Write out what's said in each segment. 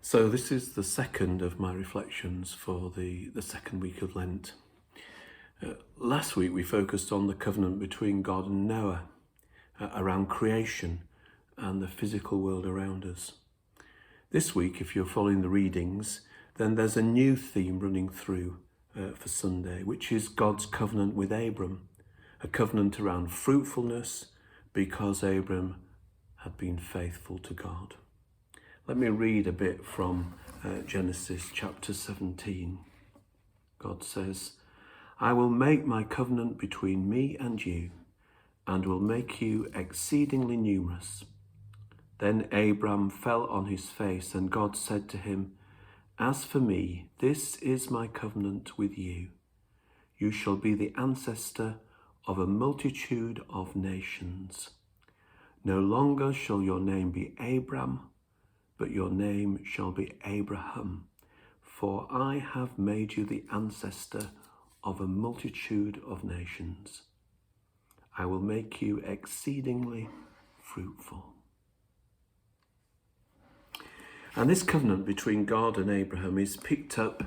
So this is the second of my reflections for the second week of Lent. Last week we focused on the covenant between God and Noah around creation and the physical world around us. This week, if you're following the readings, then there's a new theme running through for Sunday, which is God's covenant with Abram, a covenant around fruitfulness because Abram had been faithful to God. Let me read a bit from Genesis chapter 17. God says, "I will make my covenant between me and you, and will make you exceedingly numerous." Then Abram fell on his face, and God said to him, "As for me, this is my covenant with you. You shall be the ancestor of a multitude of nations. No longer shall your name be Abram, but your name shall be Abraham, for I have made you the ancestor of a multitude of nations. I will make you exceedingly fruitful." And this covenant between God and Abraham is picked up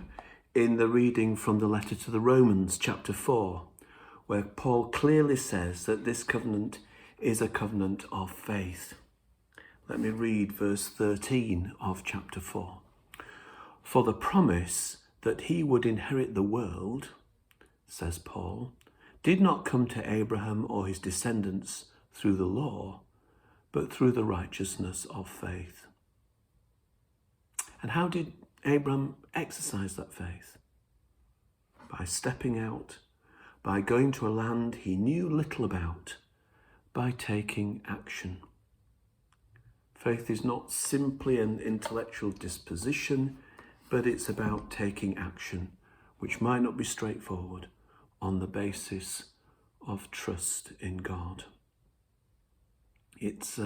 in the reading from the letter to the Romans, chapter 4, where Paul clearly says that this covenant is a covenant of faith. Let me read verse 13 of chapter 4. "For the promise that he would inherit the world," says Paul, "did not come to Abraham or his descendants through the law, but through the righteousness of faith." And how did Abraham exercise that faith? By stepping out, by going to a land he knew little about, by taking action. Faith is not simply an intellectual disposition, but it's about taking action, which might not be straightforward, on the basis of trust in God. It's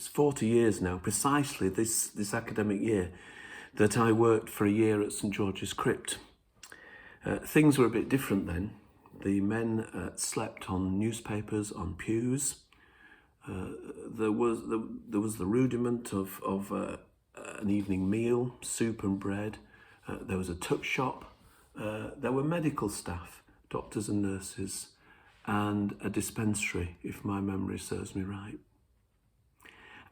40 years now, precisely this academic year, that I worked for a year at St George's Crypt. Things were a bit different then. The men slept on newspapers, on pews. There was the rudiment of an evening meal, soup and bread. There was a tuck shop. There were medical staff, doctors and nurses, and a dispensary, if my memory serves me right.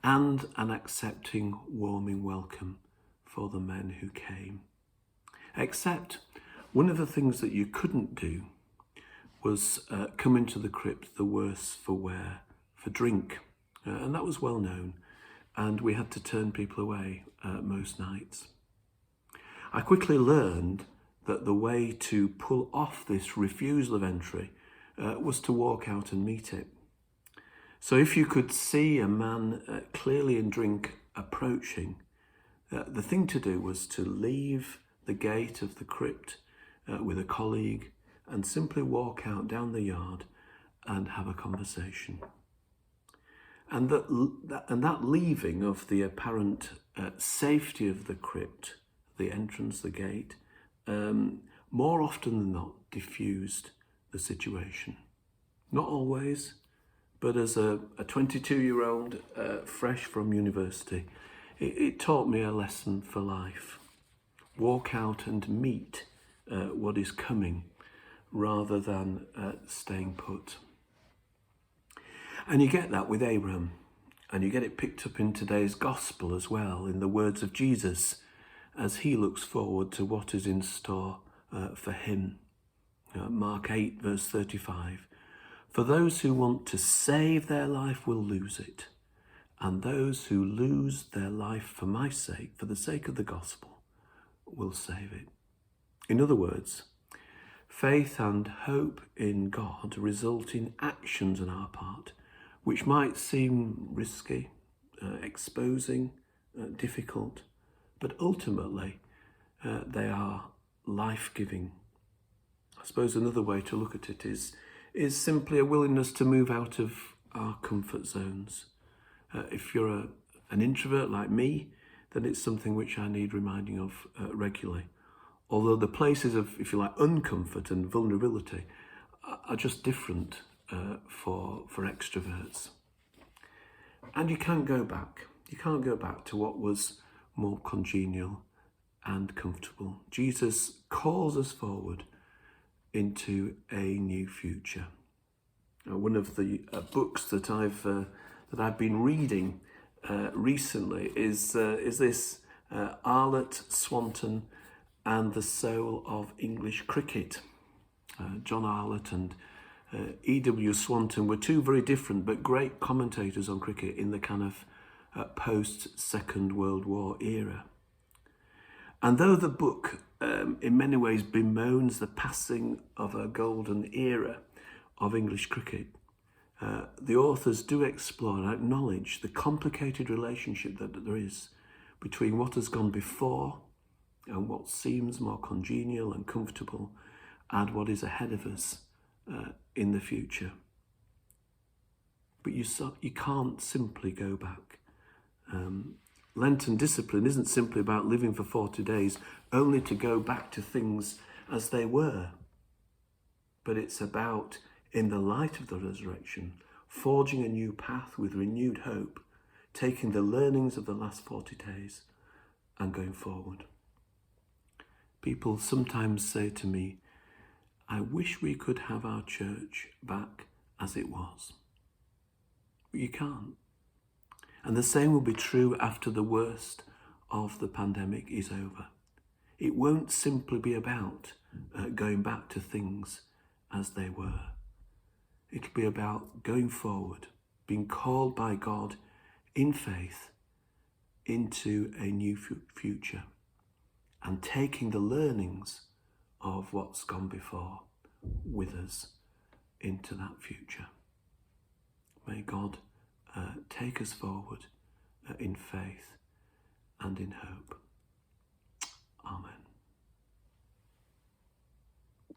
And an accepting, warming welcome for the men who came. Except one of the things that you couldn't do was come into the crypt the worse for wear, for drink, and that was well known, and we had to turn people away most nights. I quickly learned that the way to pull off this refusal of entry was to walk out and meet it. So if you could see a man clearly in drink approaching, the thing to do was to leave the gate of the crypt with a colleague and simply walk out down the yard and have a conversation. And that leaving of the apparent safety of the crypt, the entrance, the gate, more often than not diffused the situation. Not always, but as a 22-year-old fresh from university, it taught me a lesson for life. Walk out and meet what is coming rather than staying put. And you get that with Abraham, and you get it picked up in today's gospel as well, in the words of Jesus, as he looks forward to what is in store for him. Mark 8, verse 35, "For those who want to save their life will lose it, and those who lose their life for my sake, for the sake of the gospel, will save it." In other words, faith and hope in God result in actions on our part, which might seem risky, exposing, difficult, but ultimately they are life-giving. I suppose another way to look at it is simply a willingness to move out of our comfort zones. If you're an introvert like me, then it's something which I need reminding of regularly. Although the places of, if you like, uncomfort and vulnerability are just different for extroverts. And you can't go back. You can't go back to what was more congenial and comfortable. Jesus calls us forward into a new future. One of the books that I've been reading recently is this Arlott, Swanton and the Soul of English Cricket. John Arlott and E.W. Swanton were two very different but great commentators on cricket in the kind of post-Second World War era. And though the book in many ways bemoans the passing of a golden era of English cricket, the authors do explore and acknowledge the complicated relationship that there is between what has gone before and what seems more congenial and comfortable and what is ahead of us in the future. But you can't simply go back. Lenten discipline isn't simply about living for 40 days only to go back to things as they were, but it's about, in the light of the resurrection, forging a new path with renewed hope, taking the learnings of the last 40 days and going forward. People sometimes say to me, I wish we could have our church back as it was. But you can't. And the same will be true after the worst of the pandemic is over. It won't simply be about going back to things as they were. It'll be about going forward, being called by God in faith into a new future and taking the learnings of what's gone before with us into that future. May God take us forward in faith and in hope.